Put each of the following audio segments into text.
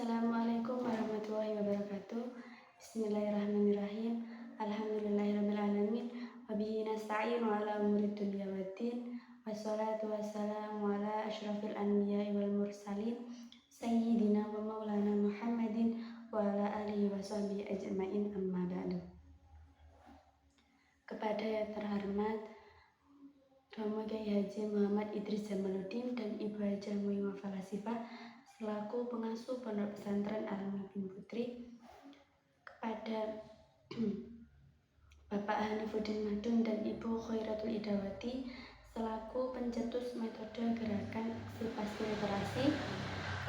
Assalamualaikum warahmatullahi wabarakatuh. Bismillahirrahmanirrahim. Alhamdulillahirabbil alamin. Wabihi nasta'inu ala umuri dunya waddin. Wassalatu wassalamu ala asyrafil anbiya'i wal mursalin sayyidina wa maulana Muhammadin wa ala alihi wa sahbihi ajma'in, amma ba'du. Kepada yang terhormat Romo Kyai Haji Muhammad Idris Jamaluddin dan Ibu Hajah Muimah Falasifah selaku pengasuh Pondok Pesantren Al-Mu'min Putri, kepada Bapak Hanifuddin Madun dan Ibu Khairatul Idawati selaku pencetus metode gerakan aksi pasti literasi,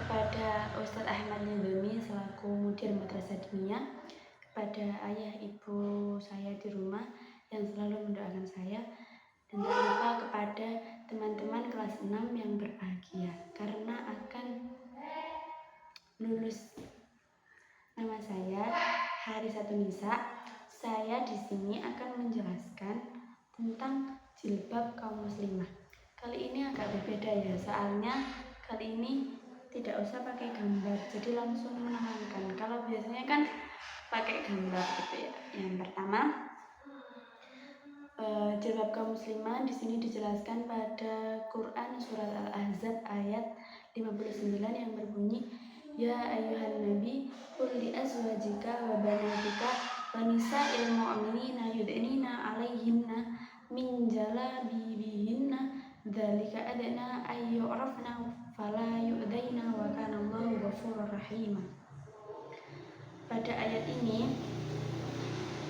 kepada Ustadz Ahmad Nizami selaku mudir madrasah diniyah, kepada ayah ibu saya di rumah yang selalu mendoakan saya, dan tak lupa kepada teman-teman kelas 6 yang berbahagia karena akan lulus. Nama saya Harisatun Nisa. Saya di sini akan menjelaskan tentang jilbab kaum muslimah. Kali ini agak berbeda ya, soalnya kali ini tidak usah pakai gambar, jadi langsung menerangkan. Kalau biasanya kan pakai gambar gitu ya. Yang pertama, jilbab kaum muslimah di sini dijelaskan pada Quran surat Al-Ahzab ayat 59 yang berbunyi, Ya ayyuhan nabi qul li azwajika wa banatika wa nisa'il mu'minina yud'nina 'alaihinna min jalabibihinna dzalika adna ay yu'rafna fala yu'daina wa kana Allahu ghafurur rahim. Pada ayat ini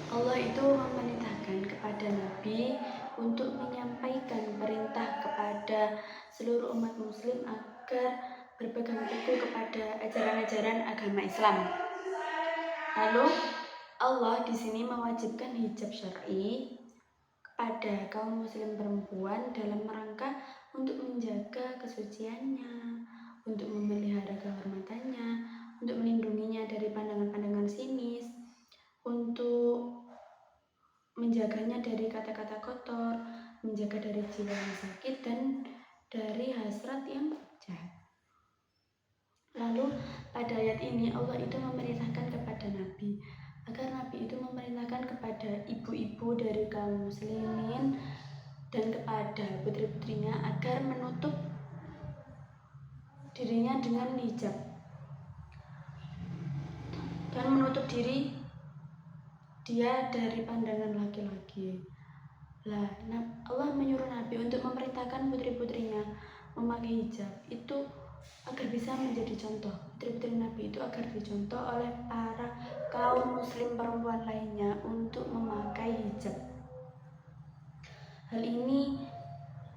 Allah itu memerintahkan kepada Nabi untuk menyampaikan perintah kepada seluruh umat muslim agar berpegang teguh kepada ajaran-ajaran agama Islam. Lalu Allah di sini mewajibkan hijab syar'i kepada kaum muslim perempuan dalam rangka untuk menjaga kesuciannya, untuk memelihara kehormatannya, untuk melindunginya dari pandangan-pandangan sinis, untuk menjaganya dari kata-kata kotor, menjaga dari jiwa yang sakit dan dari hasrat yang jahat. Lalu pada ayat ini Allah itu memerintahkan kepada Nabi agar Nabi itu memerintahkan kepada ibu-ibu dari kaum muslimin dan kepada putri-putrinya agar menutup dirinya dengan hijab dan menutup diri dia dari pandangan laki-laki. Lah, Allah menyuruh Nabi untuk memerintahkan putri-putrinya memakai hijab itu agar bisa menjadi contoh. Putri-putri Nabi itu agar dicontoh oleh para kaum muslim perempuan lainnya untuk memakai hijab. Hal ini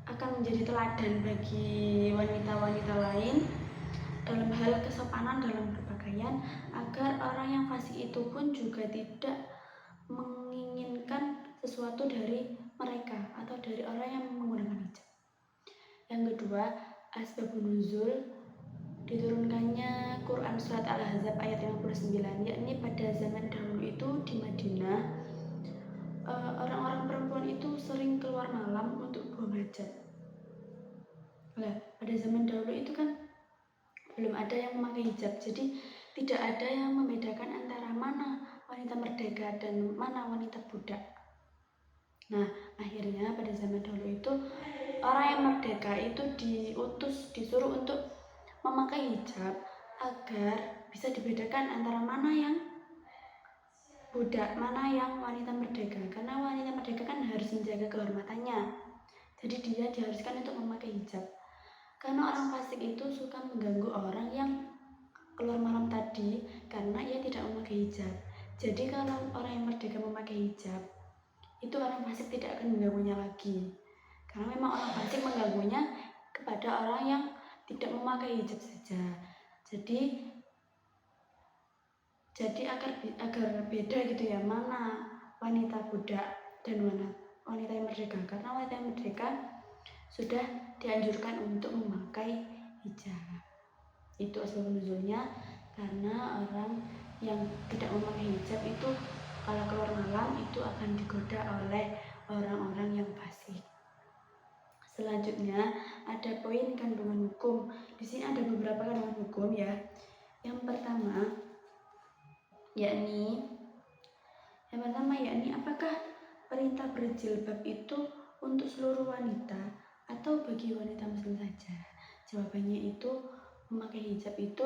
akan menjadi teladan bagi wanita-wanita lain dalam hal kesopanan dalam berpakaian, agar orang yang fasik itu pun juga tidak menginginkan sesuatu dari mereka atau dari orang yang menggunakan hijab. Yang kedua, asbabun nuzul diturunkannya Quran surat Al-Ahzab ayat 59, yakni pada zaman dahulu itu di Madinah orang-orang perempuan itu sering keluar malam untuk buang hajat. Nah, pada zaman dahulu itu kan belum ada yang memakai hijab, jadi tidak ada yang membedakan antara mana wanita merdeka dan mana wanita budak. Nah, akhirnya pada zaman dahulu itu orang yang merdeka itu disuruh untuk memakai hijab agar bisa dibedakan antara mana yang budak, mana yang wanita merdeka. Karena wanita merdeka kan harus menjaga kehormatannya, jadi dia diharuskan untuk memakai hijab. Karena orang fasik itu suka mengganggu orang yang keluar malam tadi karena ia tidak memakai hijab. Jadi kalau orang yang merdeka memakai hijab, itu orang fasik tidak akan mengganggunya lagi. Karena memang orang fasik mengganggunya kepada orang yang tidak memakai hijab saja. Jadi agar beda gitu ya, mana wanita budak dan wanita yang merdeka. Karena wanita yang merdeka sudah dianjurkan untuk memakai hijab. Itu asbab nuzulnya, karena orang yang tidak memakai hijab itu kalau keluar malam itu akan digoda oleh orang-orang yang fasik. Selanjutnya ada poin kandungan hukum. Di sini ada beberapa kandungan hukum ya. Yang pertama yakni apakah perintah berjilbab itu untuk seluruh wanita atau bagi wanita muslim saja? Jawabannya itu memakai hijab itu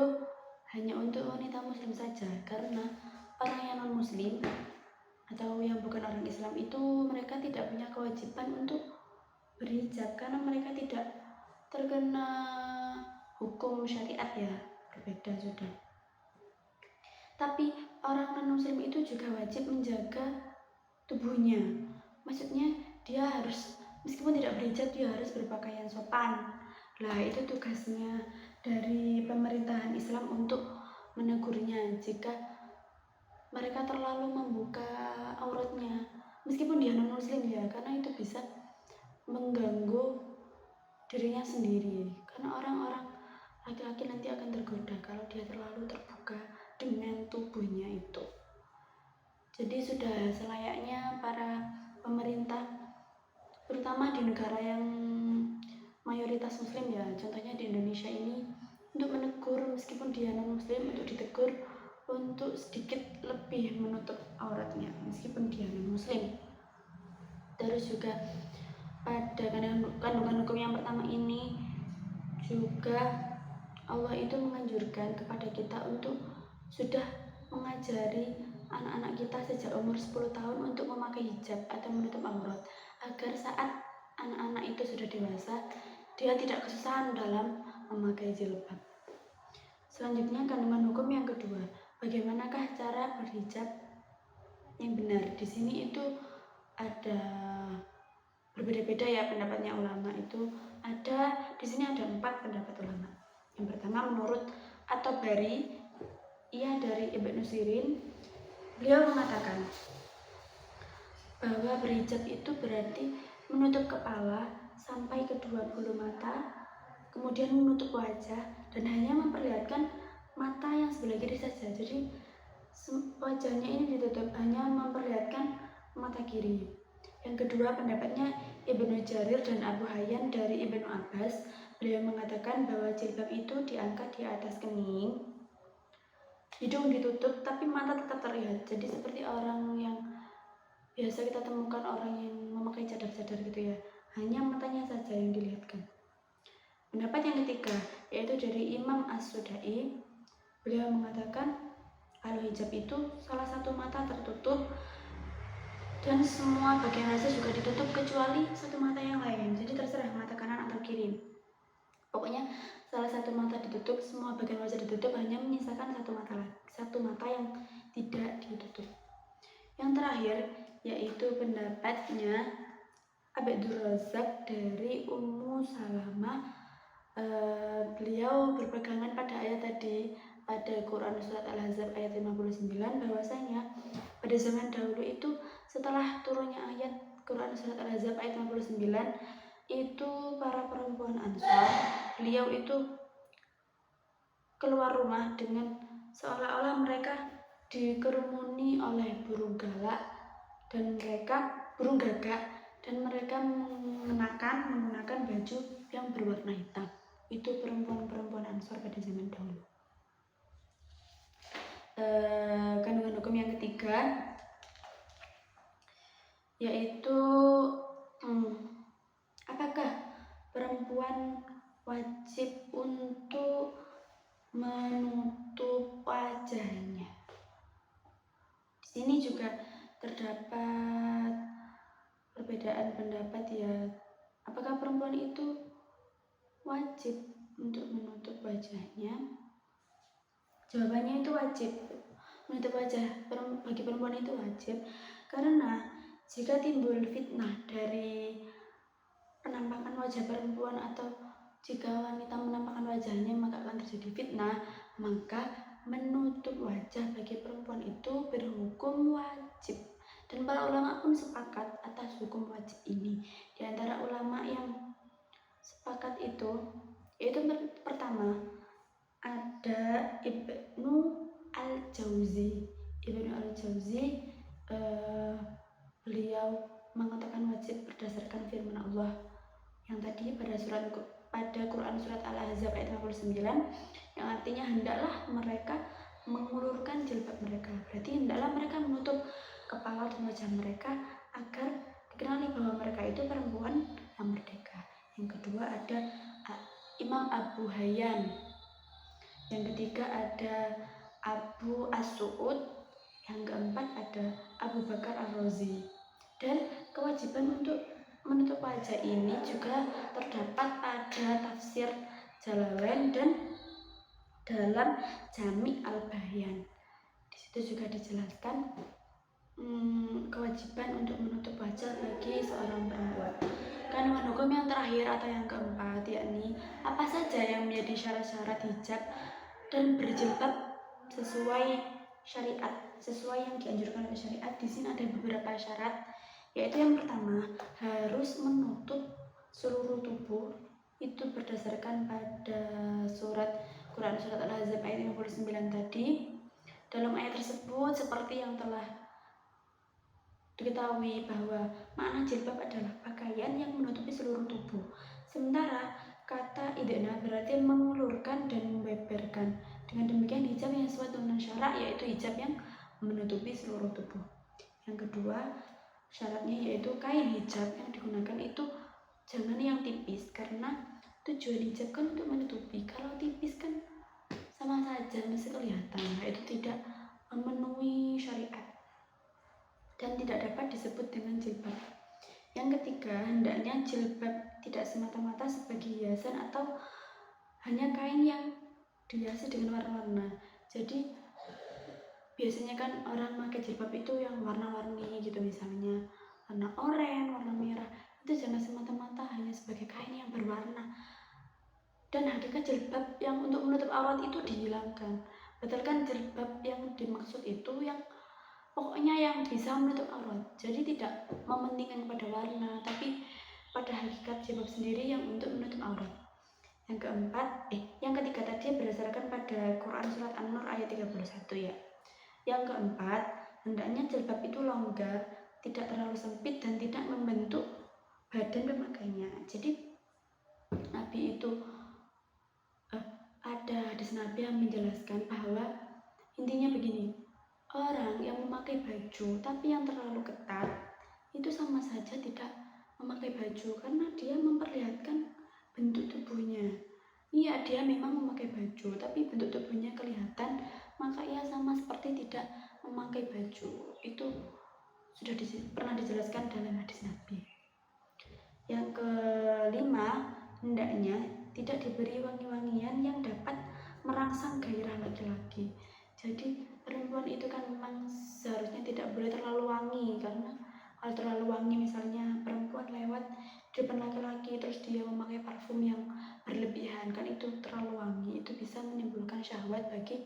hanya untuk wanita muslim saja, karena orang yang non muslim atau yang bukan orang Islam itu mereka tidak punya kewajiban untuk berhijab karena mereka tidak terkena hukum syariat ya, berbeda sudah. Tapi orang non muslim itu juga wajib menjaga tubuhnya, maksudnya dia harus meskipun tidak berhijab dia harus berpakaian sopan. Lah itu tugasnya dari pemerintahan Islam untuk menegurnya jika mereka terlalu membuka auratnya, meskipun dia non muslim ya, karena itu bisa mengganggu dirinya sendiri, karena orang-orang laki-laki nanti akan tergoda kalau dia terlalu terbuka dengan tubuhnya itu. Jadi sudah selayaknya para pemerintah, terutama di negara yang mayoritas muslim ya, contohnya di Indonesia ini, untuk menegur meskipun dia non muslim, untuk ditegur untuk sedikit lebih menutup auratnya meskipun dia non muslim. Terus juga pada kandungan hukum yang pertama ini juga Allah itu menganjurkan kepada kita untuk sudah mengajari anak-anak kita sejak umur 10 tahun untuk memakai hijab atau menutup aurat, agar saat anak-anak itu sudah dewasa dia tidak kesusahan dalam memakai jilbab. Selanjutnya kandungan hukum yang kedua, bagaimanakah cara berhijab yang benar? Di sini itu ada berbeda-beda ya pendapatnya ulama itu. Di sini ada 4 pendapat ulama. Yang pertama menurut At-Tabari, ia dari Ibnu Sirin, beliau mengatakan bahwa berhijab itu berarti menutup kepala sampai kedua bulu mata, kemudian menutup wajah dan hanya memperlihatkan mata yang sebelah kiri saja. Jadi wajahnya ini ditutup, hanya memperlihatkan mata kiri. Yang kedua pendapatnya Ibnu Jarir dan Abu Hayyan dari Ibnu Abbas. Beliau mengatakan bahwa jilbab itu diangkat di atas kening, hidung ditutup tapi mata tetap terlihat. Jadi seperti orang yang biasa kita temukan, orang yang memakai cadar-cadar gitu ya, hanya matanya saja yang dilihatkan. Pendapat yang ketiga yaitu dari Imam As-Sudai. Beliau mengatakan kalau hijab itu salah satu mata tertutup dan semua bagian wajah juga ditutup kecuali satu mata yang lain. Jadi terserah mata kanan atau kiri. Pokoknya salah satu mata ditutup, semua bagian wajah ditutup, hanya menyisakan satu mata yang tidak ditutup. Yang terakhir yaitu pendapatnya Abdur Razak dari Ummu Salamah. Beliau berpegangan pada ayat tadi pada Quran Surat Al-Ahzab ayat 59, bahwasanya pada zaman dahulu itu setelah turunnya ayat Quran Surat Al-Ahzab ayat 59 itu para perempuan Ansar, beliau itu keluar rumah dengan seolah-olah mereka dikerumuni oleh burung gagak dan mereka menggunakan baju yang berwarna hitam. Itu perempuan-perempuan Ansar pada zaman dahulu. Kandungan hukum yang ketiga yaitu apakah perempuan wajib untuk menutup wajahnya? Di sini juga terdapat perbedaan pendapat ya. Apakah perempuan itu wajib untuk menutup wajahnya? Jawabannya itu wajib. Menutup wajah bagi perempuan itu wajib, karena jika timbul fitnah dari penampakan wajah perempuan atau jika wanita menampakkan wajahnya maka akan terjadi fitnah, maka menutup wajah bagi perempuan itu berhukum wajib. Dan para ulama pun sepakat atas hukum wajib ini. Di antara ulama yang sepakat itu yaitu pertama ada Ibnu Al-Jauzi. Beliau mengatakan wajib berdasarkan firman Allah yang tadi pada surat pada Quran surat Al-Ahzab ayat 59 yang artinya hendaklah mereka mengulurkan jilbab mereka. Berarti hendaklah mereka menutup kepala dan wajah mereka agar dikenali bahwa mereka itu perempuan yang merdeka. Yang kedua ada Imam Abu Hayyan. Yang ketiga ada Abu As-Su'ud. Yang keempat ada Abu Bakar Ar-Razi. Dan kewajiban untuk menutup wajah ini juga terdapat pada tafsir Jalalain dan dalam Jami' Al-Bayan. Di situ juga dijelaskan kewajiban untuk menutup wajah bagi seorang perempuan. Kandungan hukum yang terakhir atau yang keempat, yakni apa saja yang menjadi syarat-syarat hijab dan berjilbab sesuai syariat, sesuai yang dianjurkan oleh syariat. Di sini ada beberapa syarat, yaitu yang pertama harus menutup seluruh tubuh. Itu berdasarkan pada Quran surat Al-Ahzab ayat 59 tadi. Dalam ayat tersebut seperti yang telah diketahui bahwa makna jilbab adalah pakaian yang menutupi seluruh tubuh. Sementara kata idna berarti mengulurkan dan membeberkan. Dengan demikian hijab yang sesuai dengan syarat yaitu hijab yang menutupi seluruh tubuh. Yang kedua syaratnya yaitu kain hijab yang digunakan itu jangan yang tipis, karena tujuan hijab kan untuk menutupi. Kalau tipis kan sama saja masih kelihatan, itu tidak memenuhi syariat dan tidak dapat disebut dengan jilbab. Yang ketiga, hendaknya jilbab tidak semata-mata sebagai hiasan atau hanya kain yang dihiasi dengan warna-warna. Jadi biasanya kan orang pakai jilbab itu yang warna-warni gitu, misalnya warna oranye, warna merah. Itu jangan semata-mata hanya sebagai kain yang berwarna. Dan hakikat jilbab yang untuk menutup aurat itu dihilangkan. Betulkan jilbab yang dimaksud itu yang pokoknya yang bisa menutup aurat. Jadi tidak mementingkan pada warna, tapi pada hakikat jilbab sendiri yang untuk menutup aurat. Yang keempat, yang ketiga tadi berdasarkan pada Quran surat An-Nur ayat 31 ya. Yang keempat, hendaknya jilbab itu longgar, tidak terlalu sempit dan tidak membentuk badan pemakainya. Jadi Nabi itu ada hadis Nabi yang menjelaskan bahwa intinya begini, orang yang memakai baju tapi yang terlalu ketat itu sama saja tidak memakai baju, karena dia memperlihatkan bentuk tubuhnya. Iya, dia memang memakai baju tapi bentuk tubuhnya kelihatan, maka ia sama seperti tidak memakai baju. Itu sudah pernah dijelaskan dalam hadis Nabi. Yang kelima, hendaknya tidak diberi wangi-wangian yang dapat merangsang gairah laki-laki. Jadi perempuan itu kan memang seharusnya tidak boleh terlalu wangi, karena kalau terlalu wangi misalnya perempuan lewat di depan laki-laki terus dia memakai parfum yang berlebihan, kan itu terlalu wangi, itu bisa menimbulkan syahwat bagi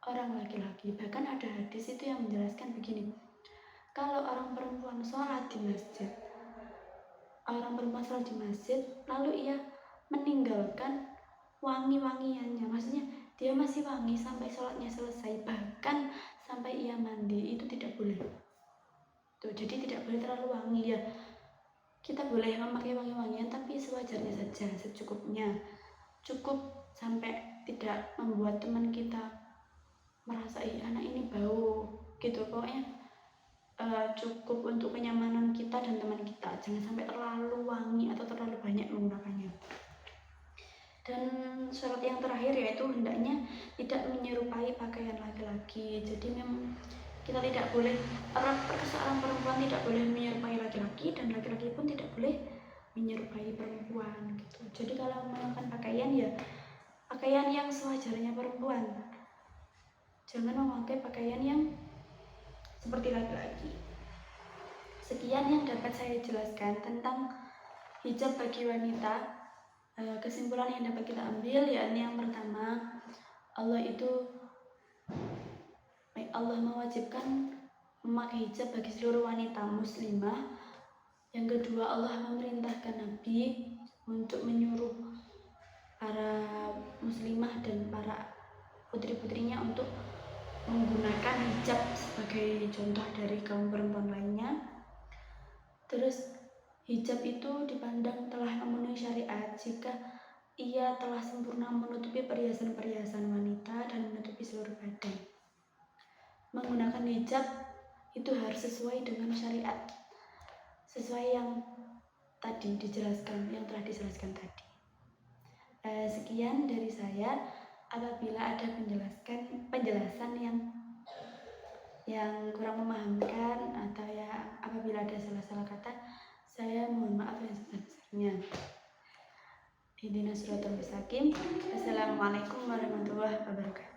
orang laki-laki. Bahkan ada hadis itu yang menjelaskan begini, kalau orang perempuan sholat di masjid, lalu ia meninggalkan wangi-wangiannya, maksudnya dia masih wangi sampai sholatnya selesai, bahkan sampai ia mandi, itu tidak boleh. Tuh, jadi tidak boleh terlalu wangi ya. Kita boleh memakai wangi-wangian tapi sewajarnya saja, secukupnya. Cukup sampai tidak membuat teman kita merasa anak ini bau gitu. Pokoknya cukup untuk kenyamanan kita dan teman kita, jangan sampai terlalu wangi atau terlalu banyak menggunakannya. Dan syarat yang terakhir yaitu hendaknya tidak menyerupai pakaian laki-laki. Jadi memang kita tidak boleh, seorang perempuan tidak boleh menyerupai laki-laki dan laki-laki pun tidak boleh menyerupai perempuan gitu. Jadi kalau menggunakan pakaian ya pakaian yang sewajarnya perempuan, jangan memakai pakaian yang seperti laki-laki. Sekian yang dapat saya jelaskan tentang hijab bagi wanita. Kesimpulan yang dapat kita ambil yakni yang pertama, Allah mewajibkan memakai hijab bagi seluruh wanita muslimah. Yang kedua, Allah memerintahkan Nabi untuk menyuruh para muslimah dan para putri-putrinya untuk menggunakan hijab sebagai contoh dari kaum perempuan lainnya. Terus hijab itu dipandang telah memenuhi syariat jika ia telah sempurna menutupi perhiasan-perhiasan wanita dan menutupi seluruh badan. Menggunakan hijab itu harus sesuai dengan syariat, sesuai yang tadi dijelaskan, yang telah dijelaskan tadi. Sekian dari saya. Apabila ada penjelasan yang kurang memahamkan atau ya apabila ada salah-salah kata, saya mohon maaf yang sebesar-besarnya. Ihdinas siratal mustaqim. Assalamualaikum warahmatullahi wabarakatuh.